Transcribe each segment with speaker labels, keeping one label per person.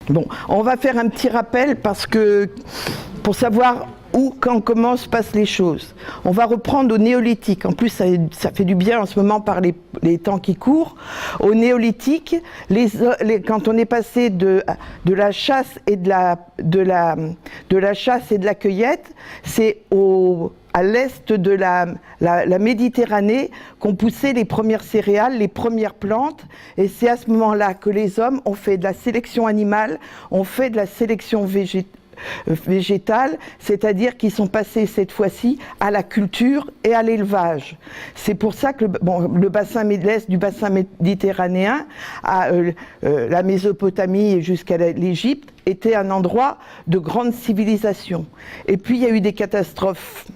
Speaker 1: Bon, on va faire un petit rappel parce que pour savoir où, quand, comment se passent les choses. On va reprendre au néolithique. En plus, ça fait du bien en ce moment par les temps qui courent. Au néolithique, quand on est passé de la chasse et de la chasse et de la cueillette, c'est à l'est de la Méditerranée qu'on poussait les premières céréales, les premières plantes, et c'est à ce moment-là que les hommes ont fait de la sélection animale, ont fait de la sélection végétale, c'est-à-dire qu'ils sont passés cette fois-ci à la culture et à l'élevage. C'est pour ça que le bassin l'est du bassin méditerranéen, la Mésopotamie jusqu'à l'Égypte, était un endroit de grande civilisation. Et puis il y a eu des catastrophes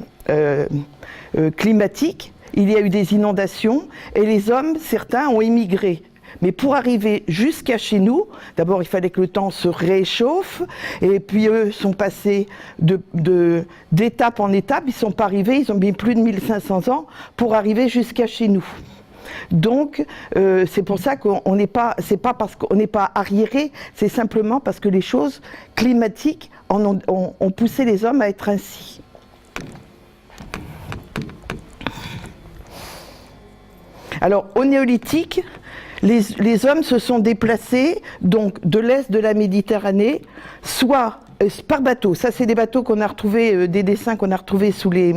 Speaker 1: climatiques, il y a eu des inondations, et les hommes, certains, ont émigré. Mais pour arriver jusqu'à chez nous, d'abord il fallait que le temps se réchauffe, et puis eux sont passés d'étape en étape, ils ne sont pas arrivés, ils ont mis plus de 1500 ans pour arriver jusqu'à chez nous. Donc c'est pour ça qu'on n'est pas, c'est pas parce qu'on n'est pas arriéré, c'est simplement parce que les choses climatiques ont poussé les hommes à être ainsi. Alors au néolithique, les hommes se sont déplacés donc de l'est de la Méditerranée, soit par bateau. Ça, c'est des bateaux qu'on a retrouvés, des dessins qu'on a retrouvés sur les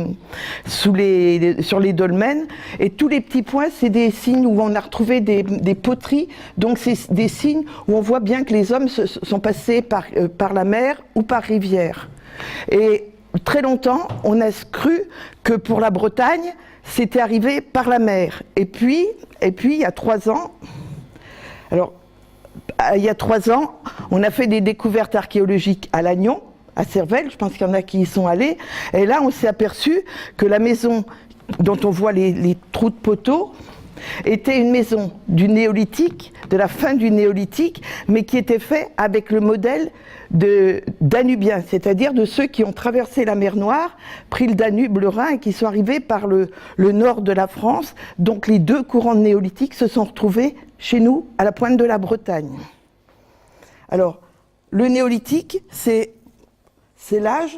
Speaker 1: dolmens. Et tous les petits points, c'est des signes où on a retrouvé des poteries. Donc, c'est des signes où on voit bien que les hommes sont passés par la mer ou par rivière. Et très longtemps, on a cru que pour la Bretagne, c'était arrivé par la mer. Et puis il y a 3 ans, on a fait des découvertes archéologiques à Lannion, à Cervelle, je pense qu'il y en a qui y sont allés, et là on s'est aperçu que la maison dont on voit les trous de poteaux était une maison du néolithique, de la fin du néolithique, mais qui était fait avec le modèle danubiens, c'est-à-dire de ceux qui ont traversé la mer Noire, pris le Danube, le Rhin, et qui sont arrivés par le nord de la France. Donc les deux courants néolithiques se sont retrouvés chez nous, à la pointe de la Bretagne. Alors, le néolithique, c'est l'âge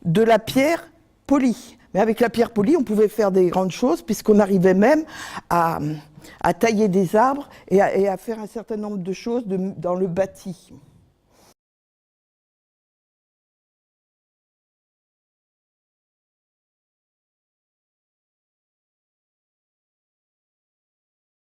Speaker 1: de la pierre polie. Mais avec la pierre polie, on pouvait faire des grandes choses, puisqu'on arrivait même à tailler des arbres et à faire un certain nombre de choses dans le bâti.